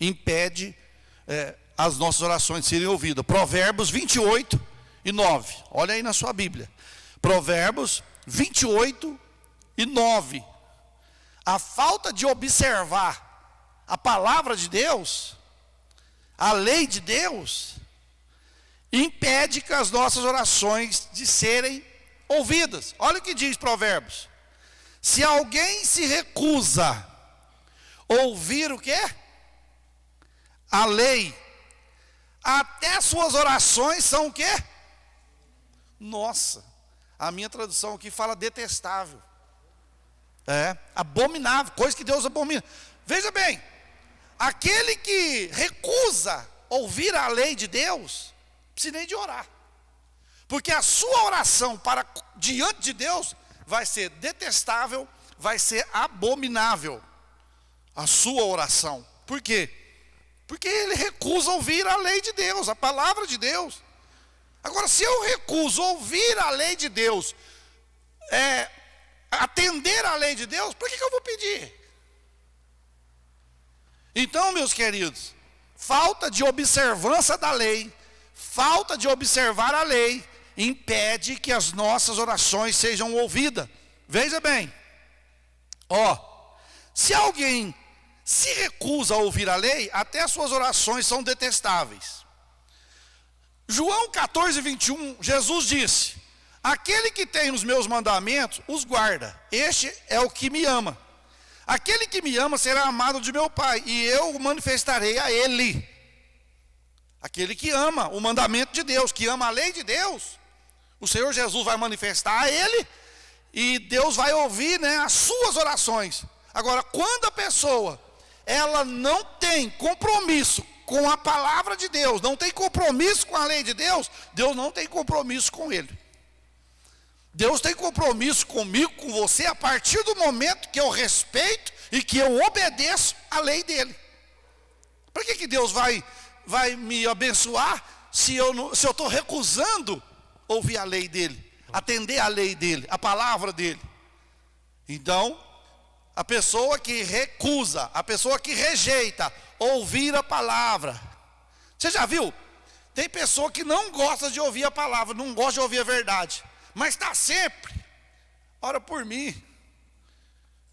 impede as nossas orações serem ouvidas. Provérbios 28:9. Olha aí na sua Bíblia. Provérbios 28:9. A falta de observar a palavra de Deus, a lei de Deus, impede que as nossas orações de serem ouvidas. Olha o que diz Provérbios. Se alguém se recusa a ouvir o quê? A lei, até suas orações são o quê? Nossa, a minha tradução aqui fala detestável. Abominável, coisa que Deus abomina. Veja bem, aquele que recusa ouvir a lei de Deus, não precisa nem de orar. Porque a sua oração para diante de Deus vai ser detestável, vai ser abominável. A sua oração. Por quê? Porque ele recusa ouvir a lei de Deus, a palavra de Deus. Agora, se eu recuso ouvir a lei de Deus, atender a lei de Deus, por que eu vou pedir? Então, meus queridos, falta de observância da lei, falta de observar a lei, impede que as nossas orações sejam ouvidas. Veja bem, se alguém se recusa a ouvir a lei, até as suas orações são detestáveis. João 14:21, Jesus disse: aquele que tem os meus mandamentos, os guarda, este é o que me ama. Aquele que me ama será amado de meu Pai, e eu o manifestarei a ele. Aquele que ama o mandamento de Deus, que ama a lei de Deus, o Senhor Jesus vai manifestar a ele, e Deus vai ouvir, as suas orações. Agora, quando a pessoa, ela não tem compromisso com a palavra de Deus, não tem compromisso com a lei de Deus, Deus não tem compromisso com ele. Deus tem compromisso comigo, com você, a partir do momento que eu respeito e que eu obedeço a lei dele. Por que Deus vai me abençoar se eu estou recusando ouvir a lei dele, atender a lei dele, a palavra dele? Então, a pessoa que recusa, a pessoa que rejeita ouvir a palavra. Você já viu? Tem pessoa que não gosta de ouvir a palavra, não gosta de ouvir a verdade, mas está sempre, ora por mim.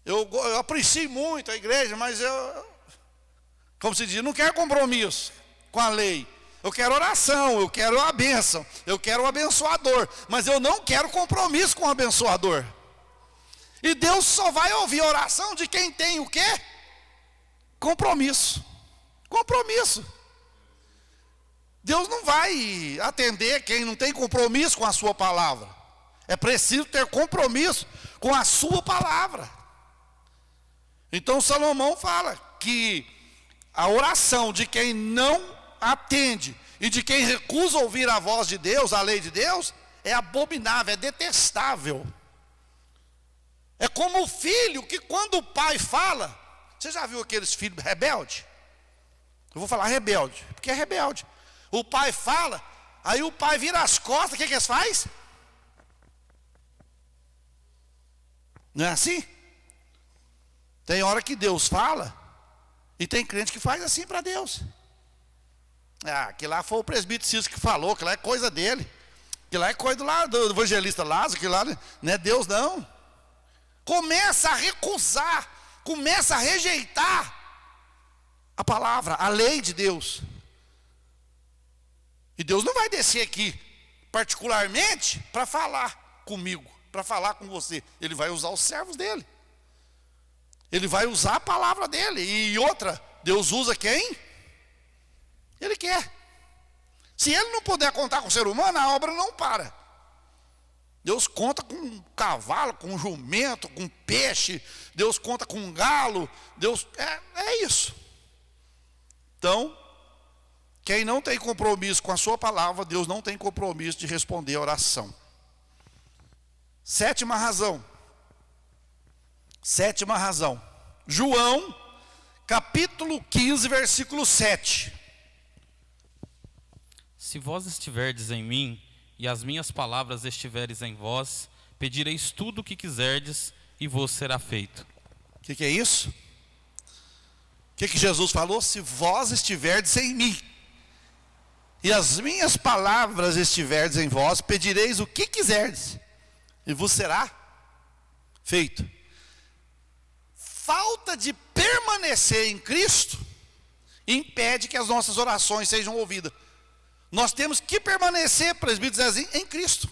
Eu aprecio muito a igreja, mas como se diz, não quero compromisso com a lei. Eu quero oração, eu quero a bênção, eu quero o abençoador, mas eu não quero compromisso com o abençoador. E Deus só vai ouvir a oração de quem tem o quê? Compromisso. Compromisso. Deus não vai atender quem não tem compromisso com a sua palavra. É preciso ter compromisso com a sua palavra. Então Salomão fala que a oração de quem não atende e de quem recusa ouvir a voz de Deus, a lei de Deus, é abominável, é detestável. É como o filho que quando o pai fala, você já viu aqueles filhos rebeldes? Eu vou falar rebelde, porque é rebelde. O pai fala, aí o pai vira as costas, o que eles fazem? Não é assim? Tem hora que Deus fala, e tem crente que faz assim para Deus. Que lá foi o presbítero Cícero que falou, que lá é coisa dele. Que lá é coisa do evangelista Lázaro, que lá não é Deus não. Começa a recusar, começa a rejeitar a palavra, a lei de Deus. E Deus não vai descer aqui, particularmente, para falar comigo, para falar com você. Ele vai usar os servos dele. Ele vai usar a palavra dele. E outra, Deus usa quem? Ele quer. Se ele não puder contar com o ser humano, a obra não para. Deus conta com um cavalo, com um jumento, com um peixe. Deus conta com um galo. Deus é isso. Então, quem não tem compromisso com a sua palavra, Deus não tem compromisso de responder a oração. Sétima razão. João, capítulo 15, versículo 7. Se vós estiverdes em mim, e as minhas palavras estiveres em vós, pedireis tudo o que quiserdes, e vos será feito. O que é isso? que Jesus falou? Se vós estiverdes em mim, e as minhas palavras estiverdes em vós, pedireis o que quiserdes, e vos será feito. Falta de permanecer em Cristo impede que as nossas orações sejam ouvidas. Nós temos que permanecer, presbítero Zezinho, em Cristo.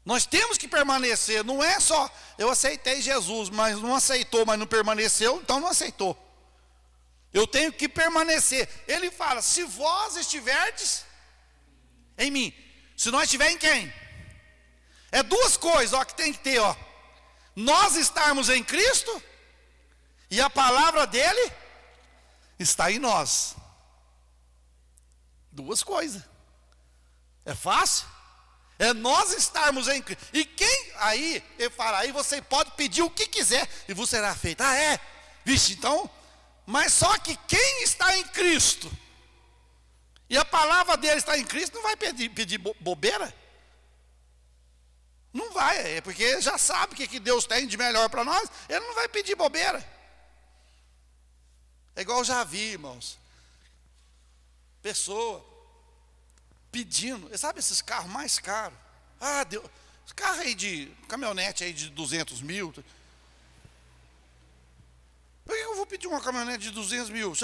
Nós temos que permanecer, não é só, eu aceitei Jesus, mas não aceitou, mas não permaneceu, então não aceitou. Eu tenho que permanecer. Ele fala, se vós estiverdes em mim, se nós estivermos em quem? É duas coisas, ó, que tem que ter, ó. Nós estarmos em Cristo, e a palavra dele está em nós. Duas coisas. É fácil? É nós estarmos em Cristo. E quem, aí, ele fala, aí você pode pedir o que quiser, e vos será feito. Ah, é? Vixe, então, mas só que quem está em Cristo, e a palavra dele está em Cristo, não vai pedir bobeira? Não vai, é porque ele já sabe o que Deus tem de melhor para nós, ele não vai pedir bobeira. É igual eu já vi, irmãos, pessoa pedindo, sabe esses carros mais caros? Ah, Deus, carro aí de, caminhonete aí de 200 mil. Por que eu vou pedir uma caminhonete de 200 mil?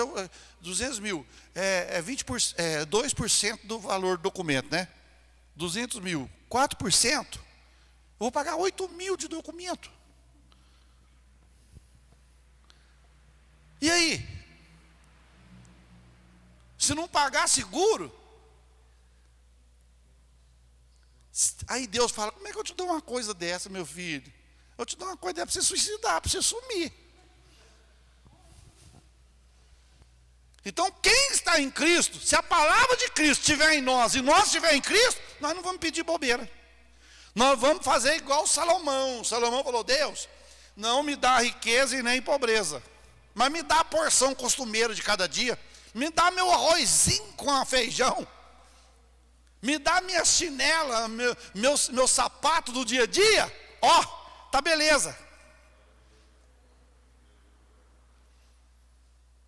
200 mil é 2% do valor do documento, né? 200 mil, 4%, eu vou pagar 8 mil de documento. E aí? Se não pagar seguro, aí Deus fala, como é que eu te dou uma coisa dessa, meu filho? Eu te dou uma coisa dessa para você suicidar, para você sumir. Então quem está em Cristo, se a palavra de Cristo estiver em nós, e nós estiver em Cristo, nós não vamos pedir bobeira. Nós vamos fazer igual Salomão. Salomão falou, Deus, não me dá riqueza e nem pobreza, mas me dá a porção costumeira de cada dia. Me dá meu arrozinho com a feijão. Me dá minha chinela, meu sapato do dia a dia. Ó, tá beleza.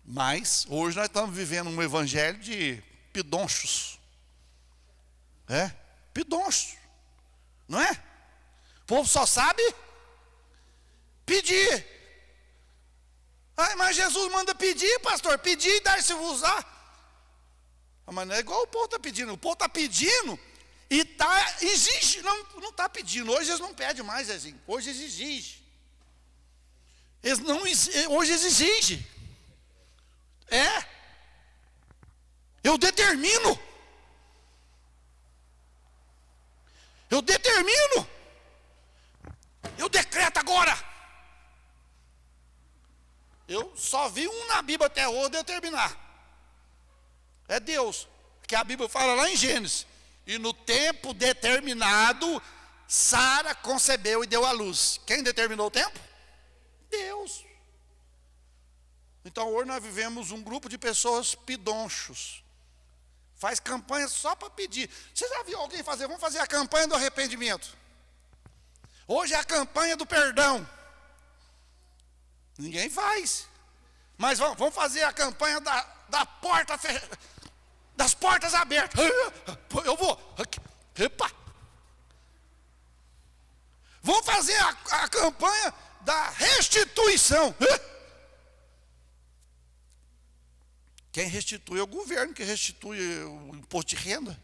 Mas hoje nós estamos vivendo um evangelho de pidonchos. Pidonchos. Não é? O povo só sabe pedir. Ah, mas Jesus manda pedir, pastor, pedir e dar-se-vos-á. Mas não é igual o povo está pedindo. O povo está pedindo e exige. Não está pedindo. Hoje eles não pedem mais, Zezinho. Hoje eles exigem. Hoje eles exigem. Eu determino. Eu determino. Eu decreto agora. Eu só vi um na Bíblia até hoje determinar. É Deus, que a Bíblia fala lá em Gênesis. E no tempo determinado, Sara concebeu e deu à luz. Quem determinou o tempo? Deus. Então hoje nós vivemos um grupo de pessoas pidonchos. Faz campanha só para pedir. Você já viu alguém fazer? Vamos fazer a campanha do arrependimento. Hoje é a campanha do perdão. Ninguém faz. Mas vamos fazer a campanha da porta das portas abertas. Eu vou. Epa. Vamos fazer a campanha da restituição. Quem restitui é o governo, que restitui o imposto de renda.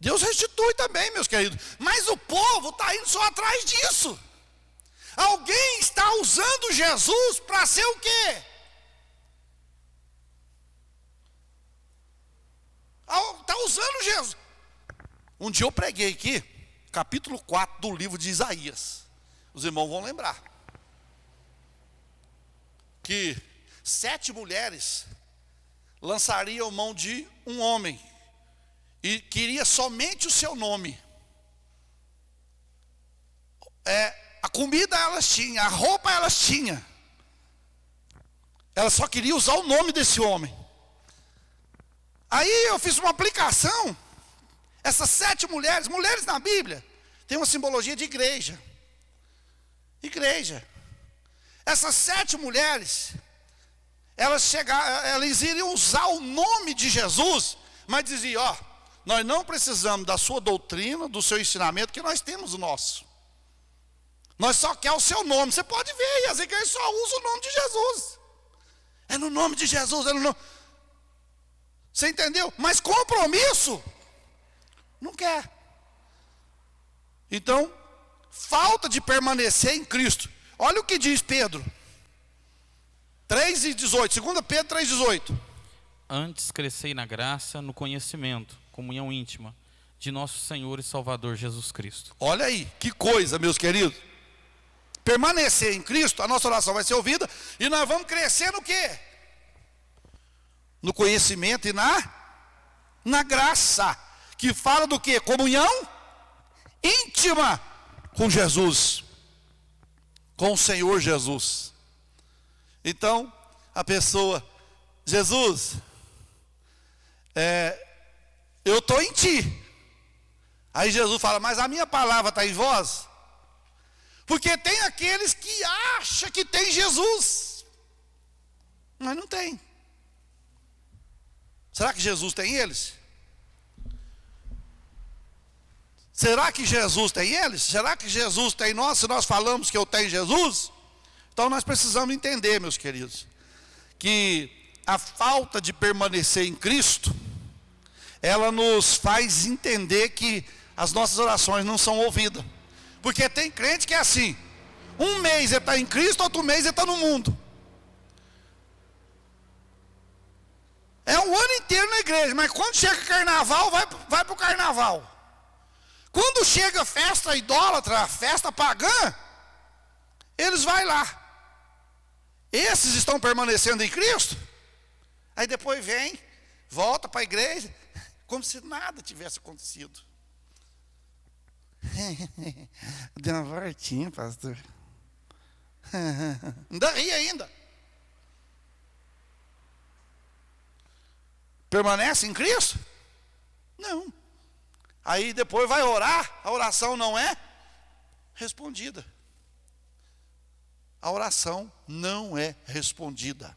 Deus restitui também, meus queridos. Mas o povo está indo só atrás disso. Alguém está usando Jesus para ser o quê? Está usando Jesus. Um dia eu preguei aqui, capítulo 4 do livro de Isaías. Os irmãos vão lembrar. Que 7 mulheres lançariam mão de um homem. E queria somente o seu nome. A comida elas tinham, a roupa elas tinham. Elas só queriam usar o nome desse homem. Aí eu fiz uma aplicação. Essas 7 mulheres na Bíblia, tem uma simbologia de igreja. Igreja. Essas 7 mulheres, elas iriam usar o nome de Jesus, mas diziam, ó, nós não precisamos da sua doutrina, do seu ensinamento, porque nós temos o nosso. Nós só queremos o seu nome. Você pode ver aí, as igrejas só usam o nome de Jesus. É no nome de Jesus, é no nome. Você entendeu? Mas compromisso, não quer. Então, falta de permanecer em Cristo. Olha o que diz Pedro. 3:18, 2 Pedro 3:18. Antes crescei na graça, no conhecimento, comunhão íntima de nosso Senhor e Salvador Jesus Cristo. Olha aí, que coisa, meus queridos. Permanecer em Cristo, a nossa oração vai ser ouvida, e nós vamos crescer no quê? No conhecimento e na graça, que fala do quê? Comunhão íntima com Jesus, com o Senhor Jesus. Então, a pessoa, Jesus, eu estou em ti. Aí Jesus fala, mas a minha palavra está em vós? Porque tem aqueles que acham que tem Jesus, mas não tem. Será que Jesus tem eles? Será que Jesus tem eles? Será que Jesus tem nós, se nós falamos que eu tenho Jesus? Então nós precisamos entender, meus queridos, que a falta de permanecer em Cristo, ela nos faz entender que as nossas orações não são ouvidas. Porque tem crente que é assim, um mês ele está em Cristo, outro mês ele está no mundo. É um ano inteiro na igreja, mas quando chega carnaval, vai para o carnaval. Quando chega festa idólatra, festa pagã, eles vão lá. Esses estão permanecendo em Cristo, aí depois vem, volta para a igreja, como se nada tivesse acontecido. Deu uma voltinha, pastor. Ainda ri ainda. Permanece em Cristo? Não. Aí depois vai orar, a oração não é respondida. A oração não é respondida.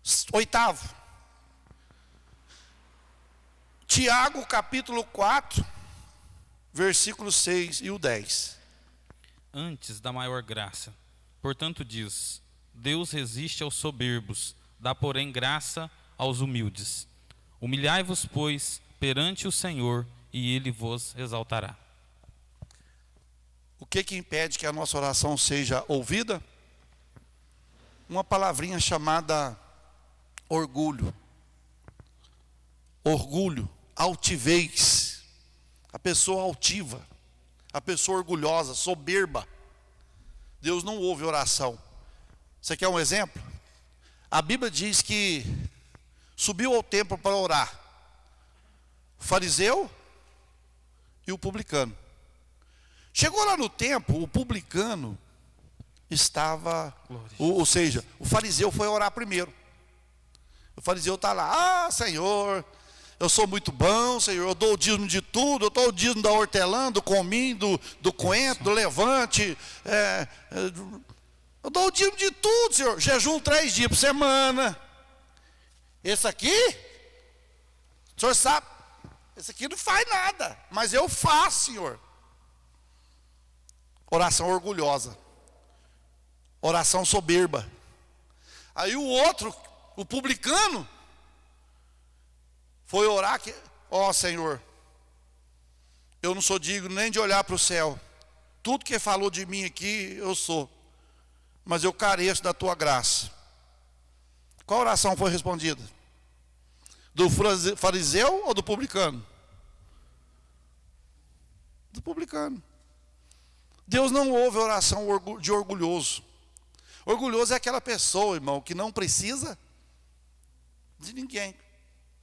8º. Tiago capítulo 4, versículos 6 e o 10. Antes da maior graça, portanto diz, Deus resiste aos soberbos, dá porém graça aos humildes. Humilhai-vos, pois, perante o Senhor, e Ele vos exaltará. O que impede que a nossa oração seja ouvida? Uma palavrinha chamada orgulho. Orgulho, altivez. A pessoa altiva, a pessoa orgulhosa, soberba. Deus não ouve oração. Você quer um exemplo? A Bíblia diz que subiu ao templo para orar o fariseu e o publicano. Chegou lá no templo, o publicano estava, ou seja, o fariseu foi orar primeiro. O fariseu está lá, Senhor, eu sou muito bom, Senhor, eu dou o dízimo de tudo, eu dou o dízimo da hortelã, do cominho, do coentro, do levante, eu dou o dízimo de tudo, Senhor, jejum 3 dias por semana. Esse aqui, o Senhor sabe, esse aqui não faz nada, mas eu faço, Senhor. Oração orgulhosa, oração soberba. Aí o outro, o publicano, foi orar que, ó Senhor, eu não sou digno nem de olhar para o céu. Tudo que falou de mim aqui, eu sou. Mas eu careço da tua graça. Qual oração foi respondida? Do fariseu ou do publicano? Do publicano. Deus não ouve a oração de orgulhoso. Orgulhoso é aquela pessoa, irmão, que não precisa de ninguém.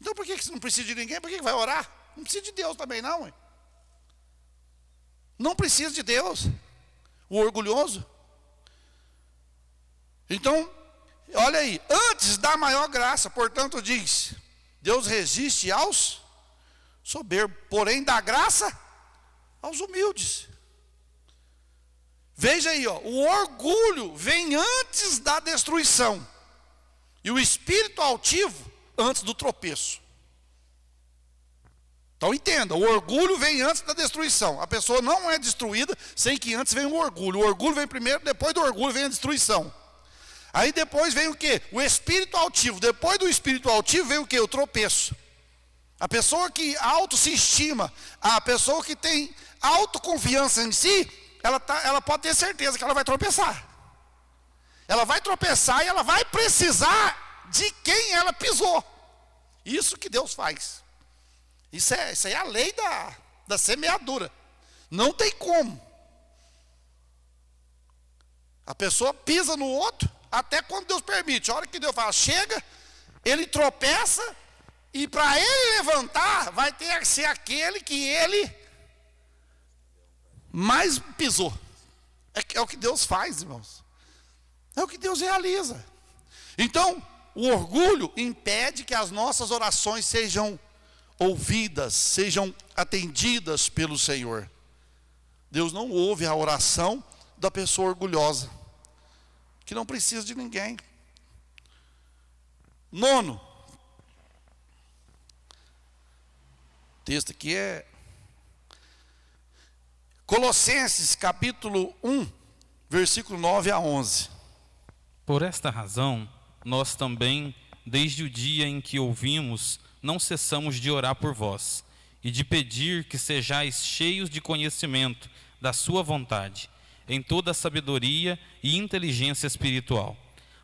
Então por que você não precisa de ninguém? Por que vai orar? Não precisa de Deus também não, hein? Não precisa de Deus. O orgulhoso. Então, olha aí, antes da maior graça, portanto diz, Deus resiste aos soberbos, porém dá graça aos humildes. Veja aí, ó, o orgulho vem antes da destruição. E o espírito altivo antes do tropeço. Então entenda, o orgulho vem antes da destruição. A pessoa não é destruída sem que antes venha o orgulho. O orgulho vem primeiro, depois do orgulho vem a destruição. Aí depois vem o quê? O espírito altivo. Depois do espírito altivo vem o quê? O tropeço. A pessoa que auto se estima, a pessoa que tem autoconfiança em si, ela pode ter certeza que ela vai tropeçar. Ela vai tropeçar e ela vai precisar de quem ela pisou. Isso que Deus faz. Isso é a lei da semeadura. Não tem como. A pessoa pisa no outro, até quando Deus permite. A hora que Deus fala, chega, ele tropeça, e para ele levantar, vai ter que ser aquele que ele mais pisou. É o que Deus faz, irmãos. É o que Deus realiza. Então, o orgulho impede que as nossas orações sejam ouvidas, sejam atendidas pelo Senhor. Deus não ouve a oração da pessoa orgulhosa, que não precisa de ninguém. Nono, o texto aqui é Colossenses capítulo 1, versículo 9 a 11. Por esta razão, nós também, desde o dia em que ouvimos, não cessamos de orar por vós, e de pedir que sejais cheios de conhecimento da sua vontade, em toda a sabedoria e inteligência espiritual,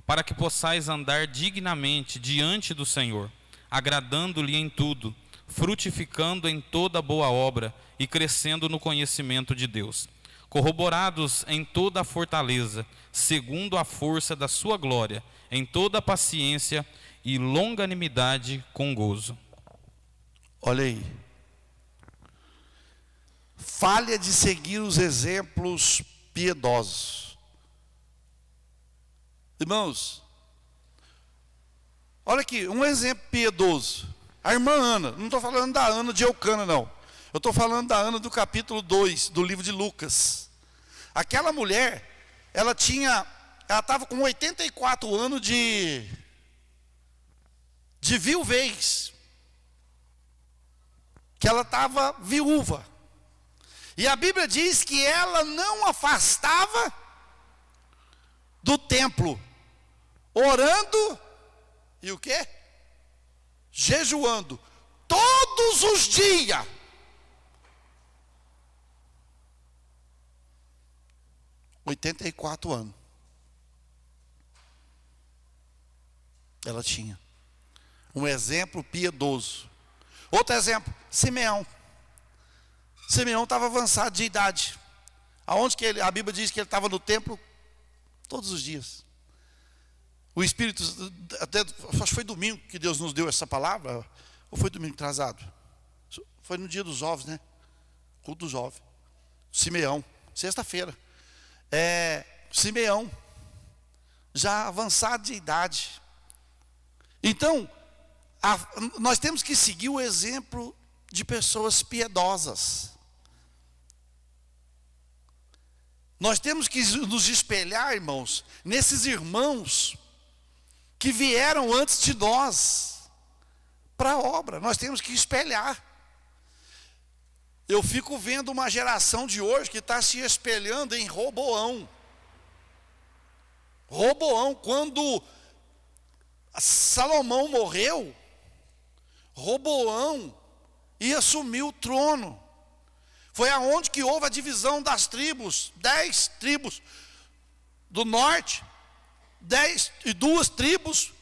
para que possais andar dignamente diante do Senhor, agradando-lhe em tudo, frutificando em toda boa obra e crescendo no conhecimento de Deus, corroborados em toda a fortaleza, segundo a força da sua glória, em toda a paciência e longanimidade com gozo. Olha aí. Falha de seguir os exemplos piedosos. Irmãos, olha aqui, um exemplo piedoso. A irmã Ana, não estou falando da Ana de Eucana, não. Eu estou falando da Ana do capítulo 2, do livro de Lucas. Aquela mulher, ela estava com 84 anos de viuvez. Que ela estava viúva. E a Bíblia diz que ela não afastava do templo, orando e o quê? Jejuando todos os dias. – 84 anos. Ela tinha um exemplo piedoso. Outro exemplo, Simeão. Simeão estava avançado de idade. Aonde que a Bíblia diz que ele estava no templo todos os dias. O Espírito, até, acho que foi domingo que Deus nos deu essa palavra, ou foi domingo atrasado? Foi no dia dos ovos, né? Culto dos ovos. Simeão, sexta-feira. Simeão, já avançado de idade. Então, nós temos que seguir o exemplo de pessoas piedosas. Nós temos que nos espelhar, irmãos, nesses irmãos que vieram antes de nós para a obra. Nós temos que espelhar. Eu fico vendo uma geração de hoje que está se espelhando em Roboão. Roboão, quando Salomão morreu, Roboão ia assumir o trono. Foi aonde que houve a divisão das tribos, 10 tribos do norte, 2 tribos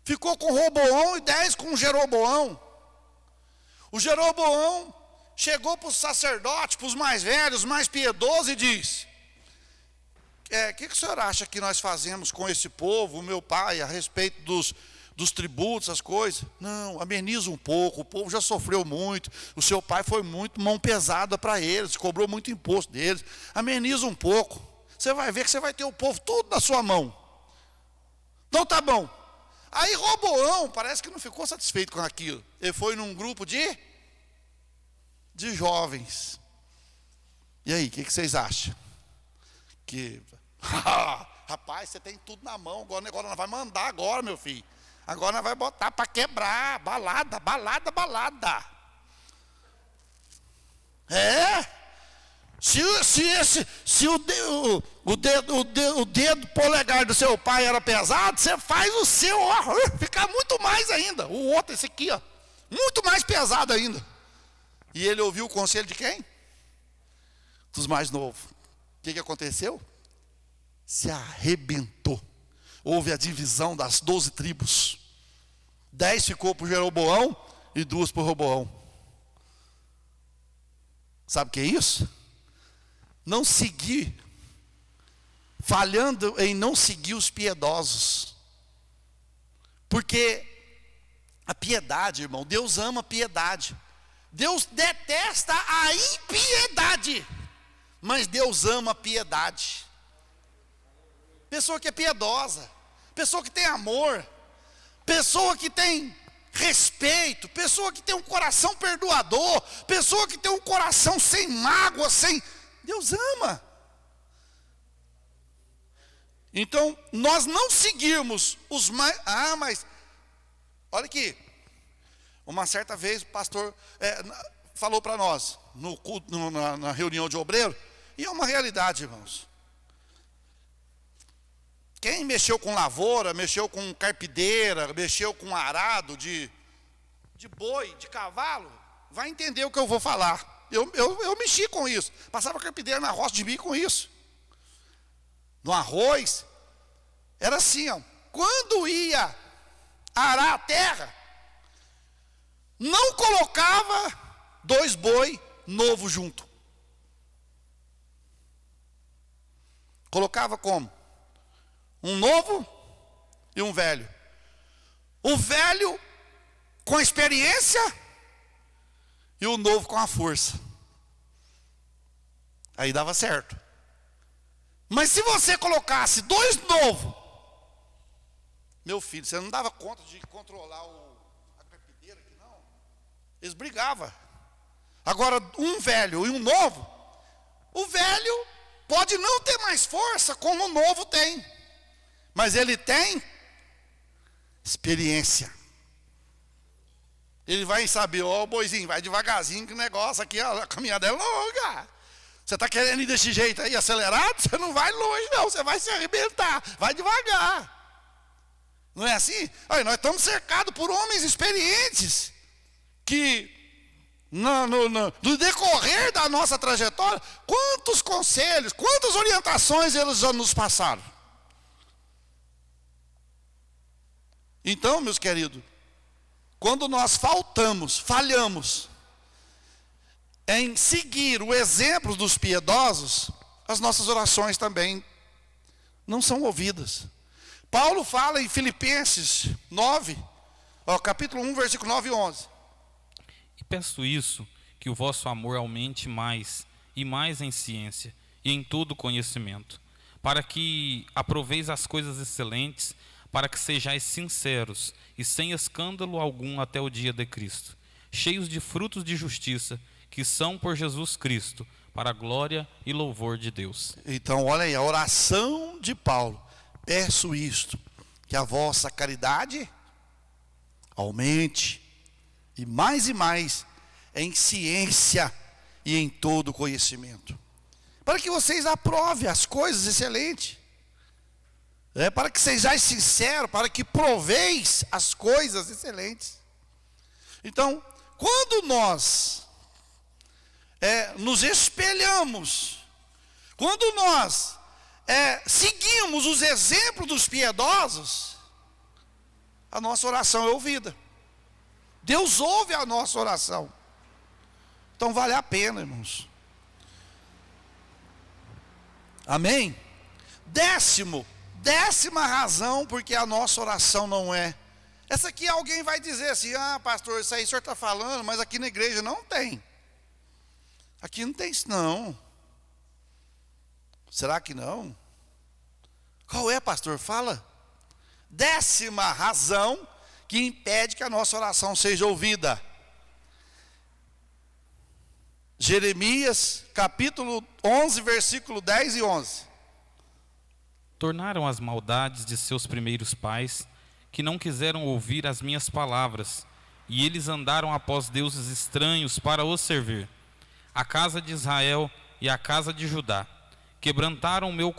ficou com Roboão e 10 com Jeroboão. O Jeroboão chegou para os sacerdotes, para os mais velhos, mais piedosos e disse: que o senhor acha que nós fazemos com esse povo, o meu pai, a respeito dos tributos, as coisas? Não, ameniza um pouco, o povo já sofreu muito, o seu pai foi muito mão pesada para eles, cobrou muito imposto deles, ameniza um pouco, você vai ver que você vai ter o povo todo na sua mão. Então tá bom. Aí Roboão parece que não ficou satisfeito com aquilo, ele foi num grupo de jovens. E aí, o que vocês acham? Que, rapaz, você tem tudo na mão, agora nós vai mandar agora, meu filho. Agora nós vai botar para quebrar, balada. Se o dedo polegar do seu pai era pesado, você faz o seu, ficar muito mais ainda. O outro, esse aqui, muito mais pesado ainda. E ele ouviu o conselho de quem? Dos mais novos. O que aconteceu? Se arrebentou. Houve a divisão das 12 tribos. 10 ficou para Jeroboão e 2 para Roboão. Sabe o que é isso? Não seguir, falhando em não seguir os piedosos. Porque a piedade, irmão, Deus ama a piedade. Deus detesta a impiedade, mas Deus ama a piedade. Pessoa que é piedosa, pessoa que tem amor, pessoa que tem respeito, pessoa que tem um coração perdoador, pessoa que tem um coração sem mágoa, Deus ama. Então, nós não seguirmos os mais... mas, olha aqui. Uma certa vez o pastor falou para nós, no culto, na reunião de obreiro, e é uma realidade, irmãos. Quem mexeu com lavoura, mexeu com carpideira, mexeu com arado de boi, de cavalo, vai entender o que eu vou falar. Eu mexi com isso. Passava carpideira na roça de milho com isso. No arroz, era assim, quando ia arar a terra, não colocava 2 boi novo junto. Colocava como? Um novo e um velho. O velho com a experiência e o novo com a força. Aí dava certo. Mas se você colocasse 2 novos, meu filho, você não dava conta de controlar a carpideira aqui, não. Eles brigavam. Agora, um velho e um novo, o velho pode não ter mais força como o novo tem, mas ele tem experiência. Ele vai saber, boizinho, vai devagarzinho que o negócio aqui, a caminhada é longa. Você está querendo ir desse jeito aí, acelerado? Você não vai longe não, você vai se arrebentar. Vai devagar. Não é assim? Olha, nós estamos cercados por homens experientes, que no decorrer da nossa trajetória, quantos conselhos, quantas orientações eles já nos passaram. Então, meus queridos, quando nós falhamos em seguir o exemplo dos piedosos, as nossas orações também não são ouvidas. Paulo fala em Filipenses 9, capítulo 1, versículo 9 e 11. E peço isso, que o vosso amor aumente mais e mais em ciência e em todo conhecimento, para que aproveis as coisas excelentes, para que sejais sinceros e sem escândalo algum até o dia de Cristo, cheios de frutos de justiça, que são por Jesus Cristo, para a glória e louvor de Deus. Então, olha aí, a oração de Paulo. Peço isto, que a vossa caridade aumente, e mais, em ciência e em todo conhecimento. Para que vocês aprovem as coisas excelentes. Para que sejais sinceros, para que proveis as coisas excelentes. Então, quando nós nos espelhamos, quando nós seguimos os exemplos dos piedosos, a nossa oração é ouvida. Deus ouve a nossa oração. Então vale a pena, irmãos. Amém? Décima razão porque a nossa oração não é. Essa aqui alguém vai dizer assim, pastor, isso aí o senhor está falando, mas aqui na igreja não tem. Aqui não tem isso não. Será que não? Qual é, pastor? Fala. 10ª razão que impede que a nossa oração seja ouvida. Jeremias, capítulo 11, versículo 10 e 11. retornaram às maldades de seus primeiros pais, que não quiseram ouvir as minhas palavras, e eles andaram após deuses estranhos para os servir. A casa de Israel e a casa de Judá quebrantaram o meu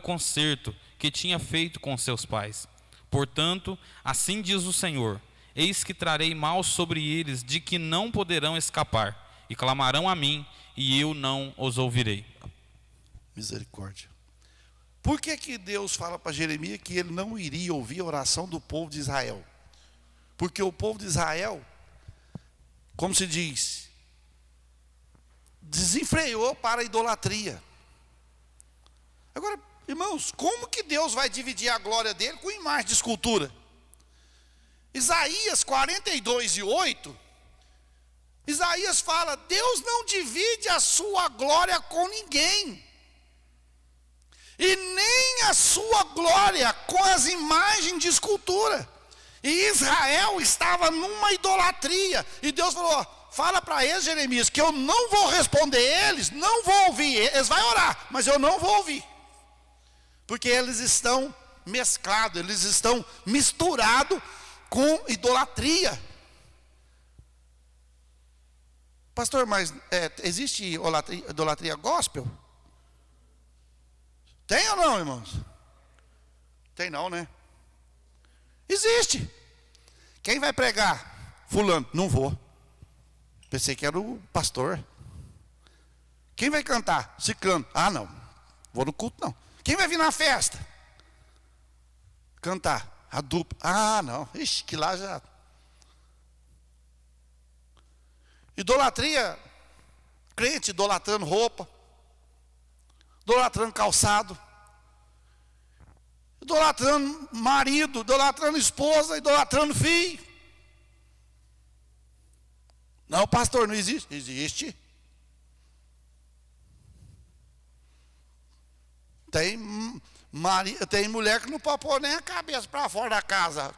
concerto que tinha feito com seus pais. Portanto, assim diz o Senhor: eis que trarei mal sobre eles, de que não poderão escapar, e clamarão a mim, e eu não os ouvirei. Misericórdia. Por que Deus fala para Jeremias que ele não iria ouvir a oração do povo de Israel? Porque o povo de Israel, como se diz, desenfreou para a idolatria. Agora, irmãos, como que Deus vai dividir a glória dele com imagem de escultura? Isaías 42:8, Isaías fala: Deus não divide a sua glória com ninguém, e nem a sua glória com as imagens de escultura. E Israel estava numa idolatria, e Deus falou: fala para eles, Jeremias, que eu não vou responder eles, não vou ouvir, eles vão orar, mas eu não vou ouvir, porque eles estão mesclados, eles estão misturados com idolatria. Pastor, mas existe idolatria gospel? Tem ou não, irmãos? Tem não, né? Existe. Quem vai pregar? Fulano. Não vou. Pensei que era o pastor. Quem vai cantar? Ciclano. Ah, não. Vou no culto, não. Quem vai vir na festa? Cantar. A dupla. Ah, não. Ixi, que lá já... Idolatria. Crente idolatrando roupa, idolatrando calçado, idolatrando marido, idolatrando esposa, idolatrando filho. Não, pastor, não existe. Existe. Tem mulher que não pode pôr nem a cabeça para fora da casa. O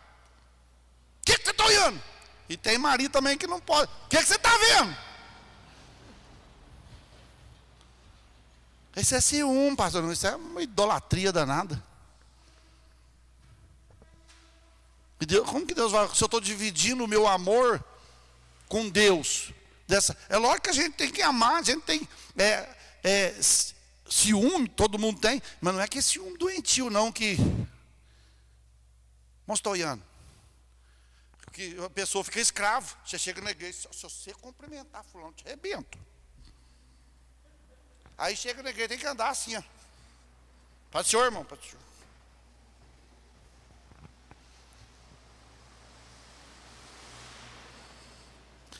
que você está olhando? E tem marido também que não pode. O que você está vendo? Esse é ciúme, pastor. Isso é uma idolatria danada. E Deus, como que Deus vai? Se eu estou dividindo o meu amor com Deus, é lógico que a gente tem que amar, a gente tem ciúme, todo mundo tem, mas não é que é ciúme doentio, não, que mostoiano, que a pessoa fica escravo. Você chega na igreja, se você cumprimentar fulano, te arrebento. Aí chega na igreja, tem que andar assim, ó. Paz do Senhor, irmão, paz do Senhor.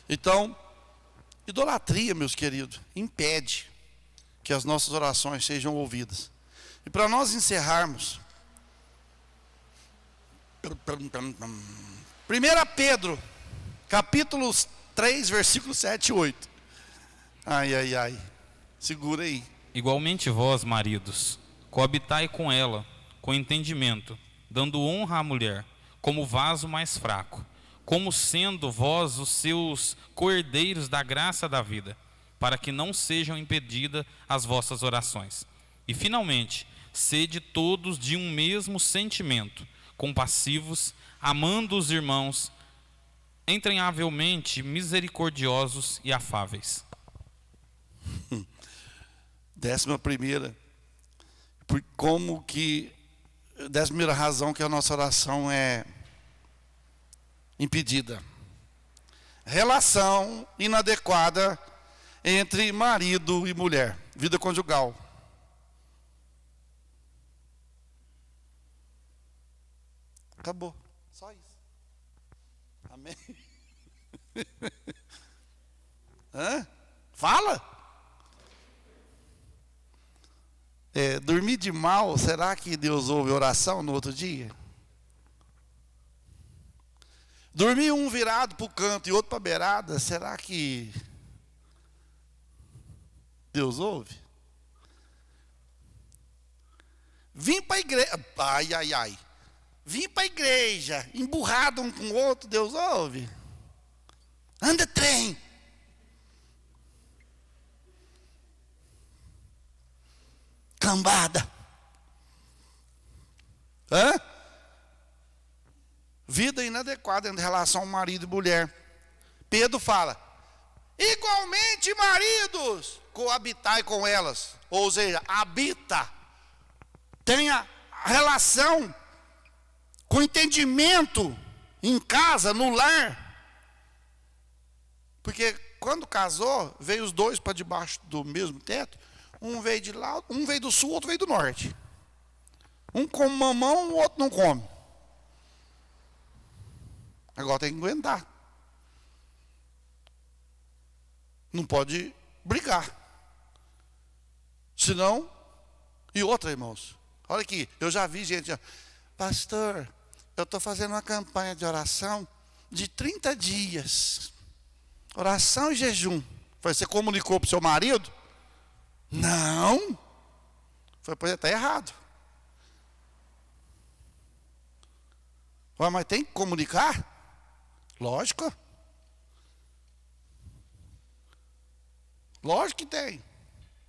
Então, idolatria, meus queridos, impede que as nossas orações sejam ouvidas. E para nós encerrarmos, 1 Pedro, capítulo 3, versículos 7 e 8. Ai, ai, ai. Segura aí. Igualmente vós, maridos, coabitai com ela, com entendimento, dando honra à mulher, como vaso mais fraco, como sendo vós os seus coerdeiros da graça da vida, para que não sejam impedidas as vossas orações. E finalmente, sede todos de um mesmo sentimento, compassivos, amando os irmãos, entranhavelmente misericordiosos e afáveis. 11ª, como que 11ª razão que a nossa oração é impedida. Relação inadequada entre marido e mulher, vida conjugal. Acabou, só isso. Amém? Hã? Fala. Dormir de mal, será que Deus ouve oração no outro dia? Dormir um virado para o canto e outro para a beirada, será que Deus ouve? Vim para a igreja, ai, ai, ai. Vim para a igreja, emburrado um com o outro, Deus ouve? Anda trem. Cambada. Hã? Vida inadequada em relação ao marido e mulher. Pedro fala: igualmente maridos, coabitai com elas. Ou seja, habita. Tenha relação com entendimento em casa, no lar. Porque quando casou, veio os dois para debaixo do mesmo teto. Um veio de lá, um veio do sul, outro veio do norte. Um come mamão, o outro não come. Agora tem que aguentar. Não pode brigar. Senão, e outra, irmãos. Olha aqui, eu já vi gente, pastor, eu estou fazendo uma campanha de oração de 30 dias. Oração e jejum. Você comunicou para o seu marido? Não. Foi, pois está errado. Mas tem que comunicar? Lógico. Lógico que tem.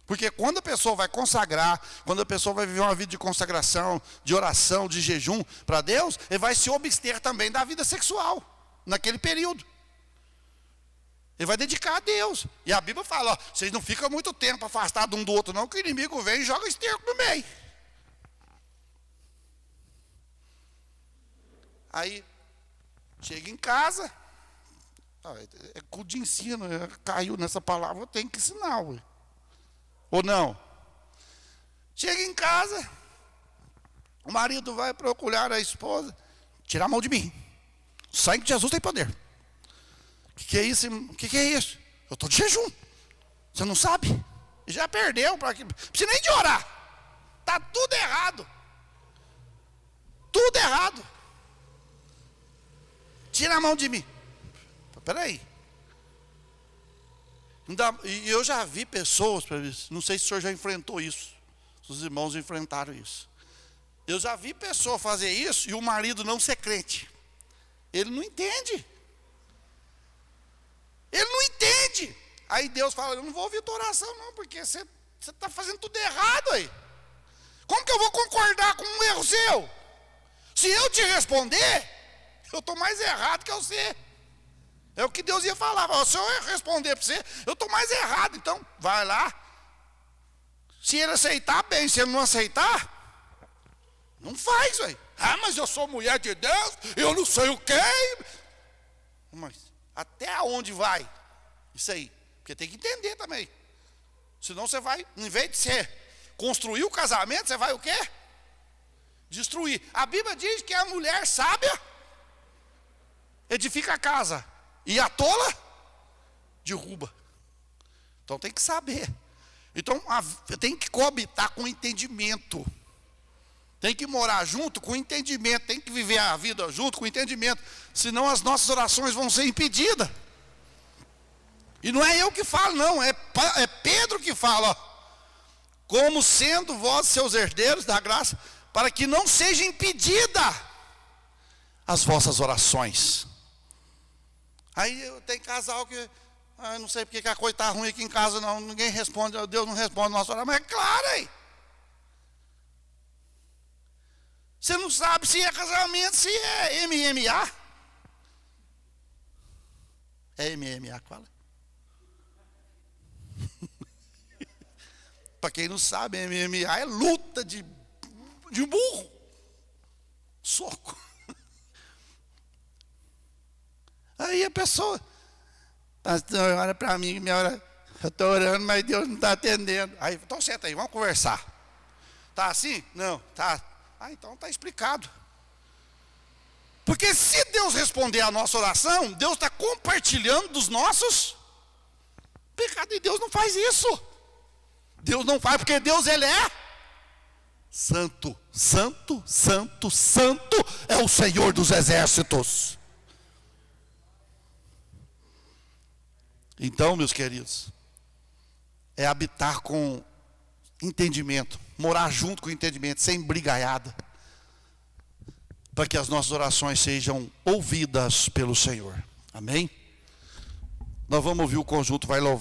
Porque quando a pessoa vai consagrar, quando a pessoa vai viver uma vida de consagração, de oração, de jejum para Deus, ele vai se abster também da vida sexual, naquele período. Ele vai dedicar a Deus. E a Bíblia fala, vocês não ficam muito tempo afastados um do outro não, que o inimigo vem e joga esterco no meio. Aí, chega em casa, é cu de ensino, caiu nessa palavra, eu tenho que ensinar, ué. Ou não? Chega em casa, o marido vai procurar a esposa, tirar a mão de mim. O sangue de Jesus tem poder. O que é isso? O que é isso? Eu estou de jejum. Você não sabe? Já perdeu. Não precisa nem de orar. Está tudo errado. Tudo errado. Tira a mão de mim. Espera aí. E eu já vi pessoas, não sei se o senhor já enfrentou isso, se os irmãos enfrentaram isso. Eu já vi pessoa fazer isso e o marido não ser crente. Ele não entende. Ele não entende. Aí Deus fala, eu não vou ouvir tua oração não, porque você está fazendo tudo errado aí. Como que eu vou concordar com um erro seu? Se eu te responder, eu estou mais errado que você. É o que Deus ia falar. Se eu responder para você, eu estou mais errado. Então, vai lá. Se ele aceitar, bem. Se ele não aceitar, não faz, velho. Ah, mas eu sou mulher de Deus, eu não sei o quê. Mas até onde vai isso aí? Porque tem que entender também. Senão você vai, em vez de você construir o casamento, você vai o quê? Destruir. A Bíblia diz que a mulher sábia edifica a casa. E a tola derruba. Então tem que saber. Então tem que coabitar com entendimento. Tem que morar junto com entendimento. Tem que viver a vida junto com entendimento. Senão as nossas orações vão ser impedidas. E não é eu que falo, não. É Pedro que fala. Ó, como sendo vós seus herdeiros da graça, para que não seja impedida as vossas orações. Aí tem casal que, não sei porque que a coisa está ruim aqui em casa, não, ninguém responde, Deus não responde a nossa oração, mas é claro aí. Você não sabe se é casamento, se é MMA. É MMA, fala. Para quem não sabe, MMA é luta de burro. Soco. Aí a pessoa, pastor, olha para mim, eu estou orando, mas Deus não está atendendo. Aí, então senta aí, vamos conversar. Tá assim? Não, tá. Ah, então está explicado. Porque se Deus responder a nossa oração, Deus está compartilhando dos nossos pecados. E Deus não faz isso. Deus não faz, porque Deus, Ele é santo, santo, santo, santo, é o Senhor dos exércitos. Então, meus queridos, é habitar com entendimento, morar junto com entendimento, sem brigaiada, para que as nossas orações sejam ouvidas pelo Senhor. Amém? Nós vamos ouvir o conjunto, vai louvar.